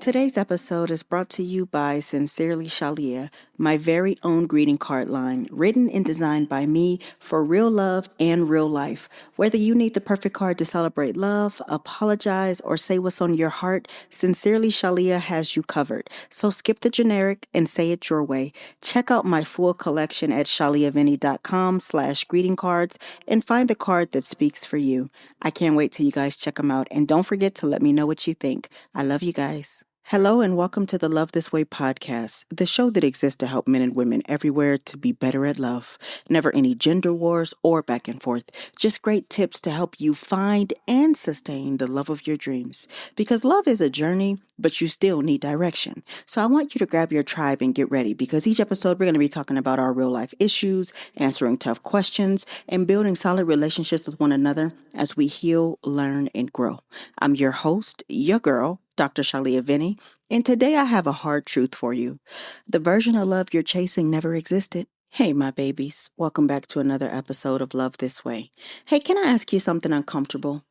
Today's episode is brought to you by Sincerely Shalia, my very own greeting card line, written and designed by me for real love and real life. Whether you need the perfect card to celebrate love, apologize, or say what's on your heart, Sincerely Shalia has you covered. So skip the generic and say it your way. Check out my full collection at shaliavinny.com/greeting cards and find the card that speaks for you. I can't wait till you guys check them out. And don't forget to let me know what you think. I love you guys. Hello and welcome to the Love This Way podcast, the show that exists to help men and women everywhere to be better at love. Never any gender wars or back and forth, just great tips to help you find and sustain the love of your dreams. Because love is a journey, but you still need direction. So I want you to grab your tribe and get ready because each episode we're going to be talking about our real life issues, answering tough questions, and building solid relationships with one another as we heal, learn, and grow. I'm your host, your girl, Dr. Shalia Vinny, and today I have a hard truth for you. The version of love you're chasing never existed. Hey, my babies. Welcome back to another episode of Love This Way. Hey, can I ask you something uncomfortable?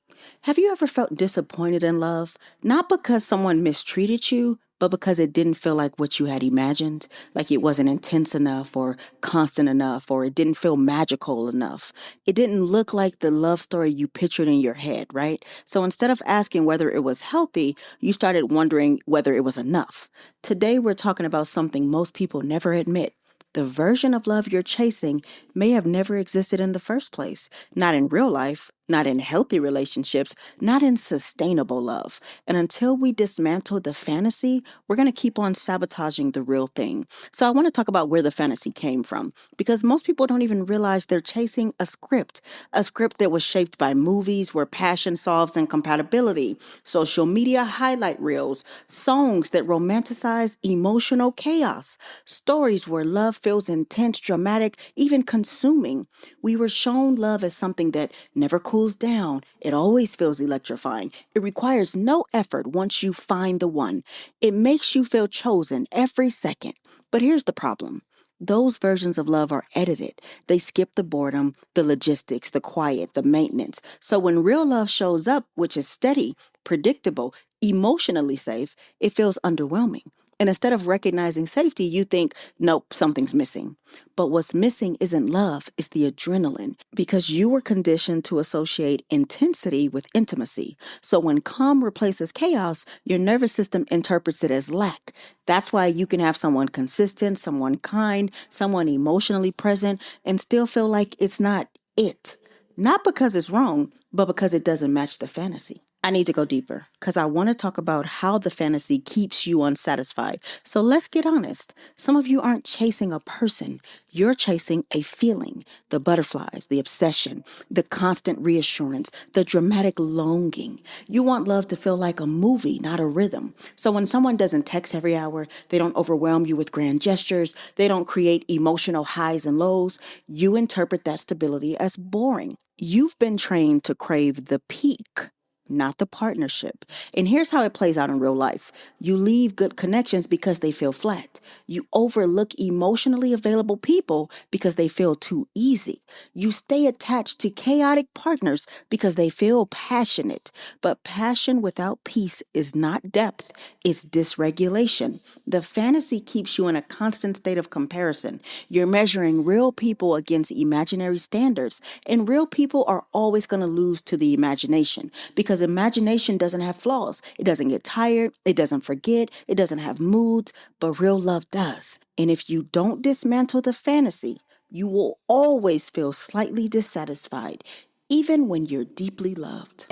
Have you ever felt disappointed in love? Not because someone mistreated you, but because it didn't feel like what you had imagined, like it wasn't intense enough or constant enough, or it didn't feel magical enough. It didn't look like the love story you pictured in your head, right? So instead of asking whether it was healthy, you started wondering whether it was enough. Today, we're talking about something most people never admit. The version of love you're chasing may have never existed in the first place. Not in real life, not in healthy relationships, not in sustainable love. And until we dismantle the fantasy, we're going to keep on sabotaging the real thing. So I want to talk about where the fantasy came from because most people don't even realize they're chasing a script that was shaped by movies where passion solves incompatibility, social media highlight reels, songs that romanticize emotional chaos, stories where love feels intense, dramatic, even consuming. We were shown love as something that never cools down. It always feels electrifying. It requires no effort once you find the one. It makes you feel chosen every second. But here's the problem. Those versions of love are edited. They skip the boredom, the logistics, the quiet, the maintenance. So when real love shows up, which is steady, predictable, emotionally safe, it feels underwhelming. And instead of recognizing safety, you think, nope, something's missing. But what's missing isn't love, it's the adrenaline, because you were conditioned to associate intensity with intimacy. So when calm replaces chaos, your nervous system interprets it as lack. That's why you can have someone consistent, someone kind, someone emotionally present, and still feel like it's not it. Not because it's wrong, but because it doesn't match the fantasy. I need to go deeper because I want to talk about how the fantasy keeps you unsatisfied. So let's get honest. Some of you aren't chasing a person. You're chasing a feeling. The butterflies, the obsession, the constant reassurance, the dramatic longing. You want love to feel like a movie, not a rhythm. So when someone doesn't text every hour, they don't overwhelm you with grand gestures, they don't create emotional highs and lows, you interpret that stability as boring. You've been trained to crave the peak, not the partnership. And here's how it plays out in real life. You leave good connections because they feel flat. You overlook emotionally available people because they feel too easy. You stay attached to chaotic partners because they feel passionate. But passion without peace is not depth, it's dysregulation. The fantasy keeps you in a constant state of comparison. You're measuring real people against imaginary standards, and real people are always going to lose to the imagination because imagination doesn't have flaws. It doesn't get tired, it doesn't forget, it doesn't have moods, but real love does. And if you don't dismantle the fantasy, you will always feel slightly dissatisfied, even when you're deeply loved.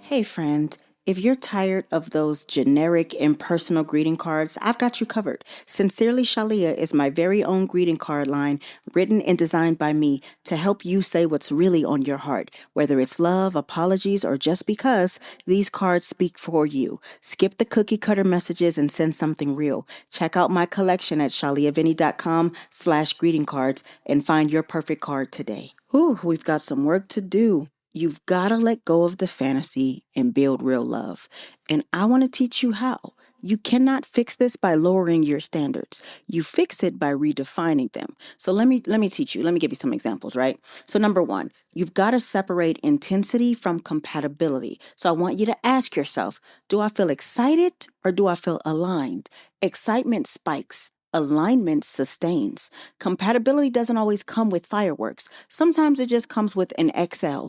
Hey, friend. If you're tired of those generic impersonal greeting cards, I've got you covered. Sincerely Shalia is my very own greeting card line, written and designed by me to help you say what's really on your heart. Whether it's love, apologies, or just because, these cards speak for you. Skip the cookie cutter messages and send something real. Check out my collection at shaliavinny.com/greeting cards and find your perfect card today. Whew, we've got some work to do. You've got to let go of the fantasy and build real love. And I want to teach you how. You cannot fix this by lowering your standards. You fix it by redefining them. So let me teach you. Let me give you some examples, right? So number 1, you've got to separate intensity from compatibility. So I want you to ask yourself, do I feel excited or do I feel aligned? Excitement spikes. Alignment sustains. Compatibility doesn't always come with fireworks. Sometimes it just comes with an XL.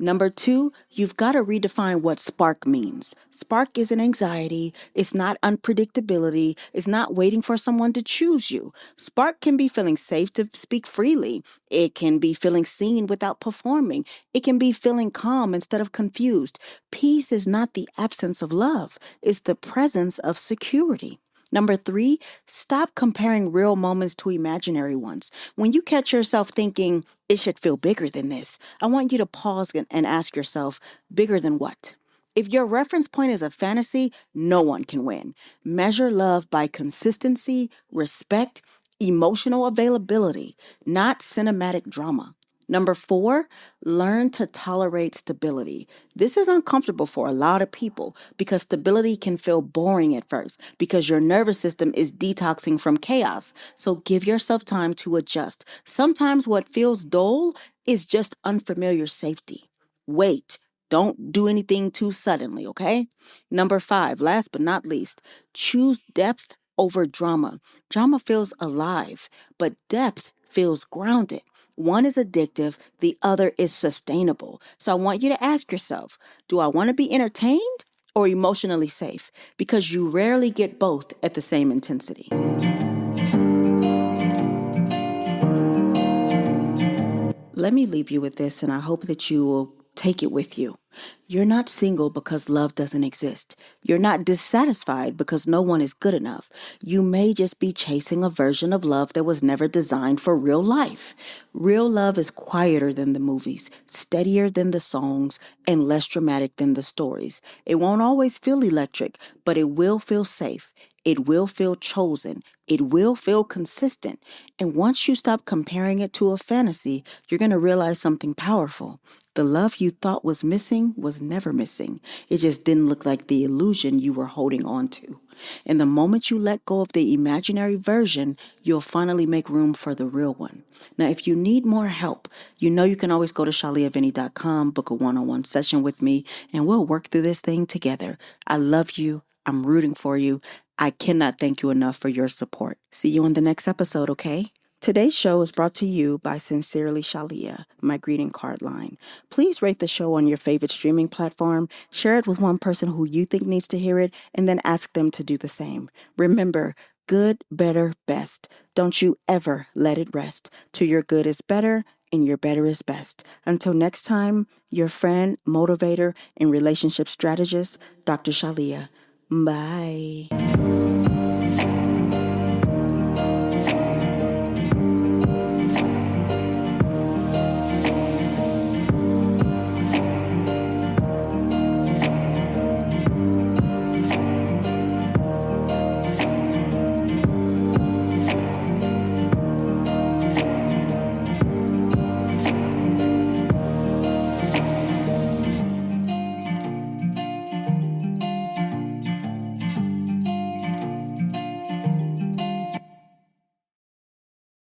Number 2, you've got to redefine what spark means. Spark isn't anxiety. It's not unpredictability. It's not waiting for someone to choose you. Spark can be feeling safe to speak freely. It can be feeling seen without performing. It can be feeling calm instead of confused. Peace is not the absence of love. It's the presence of security. Number 3, stop comparing real moments to imaginary ones. When you catch yourself thinking, it should feel bigger than this, I want you to pause and ask yourself, bigger than what? If your reference point is a fantasy, no one can win. Measure love by consistency, respect, emotional availability, not cinematic drama. Number 4, learn to tolerate stability. This is uncomfortable for a lot of people because stability can feel boring at first because your nervous system is detoxing from chaos. So give yourself time to adjust. Sometimes what feels dull is just unfamiliar safety. Wait. Don't do anything too suddenly, okay? Number 5, last but not least, choose depth over drama. Drama feels alive, but depth feels grounded. One is addictive, the other is sustainable. So I want you to ask yourself, do I want to be entertained or emotionally safe? Because you rarely get both at the same intensity. Let me leave you with this, and I hope that you will take it with you. You're not single because love doesn't exist. You're not dissatisfied because no one is good enough. You may just be chasing a version of love that was never designed for real life. Real love is quieter than the movies, steadier than the songs, and less dramatic than the stories. It won't always feel electric, but it will feel safe. It will feel chosen. It will feel consistent. And once you stop comparing it to a fantasy, you're going to realize something powerful. The love you thought was missing was never missing. It just didn't look like the illusion you were holding on to. And the moment you let go of the imaginary version, you'll finally make room for the real one. Now, if you need more help, you know you can always go to shaliavinny.com, book a one-on-one session with me, and we'll work through this thing together. I love you. I'm rooting for you. I cannot thank you enough for your support. See you in the next episode, okay? Today's show is brought to you by Sincerely Shalia, my greeting card line. Please rate the show on your favorite streaming platform, share it with one person who you think needs to hear it, and then ask them to do the same. Remember, good, better, best. Don't you ever let it rest. To your good is better, and your better is best. Until next time, your friend, motivator, and relationship strategist, Dr. Shalia. Bye.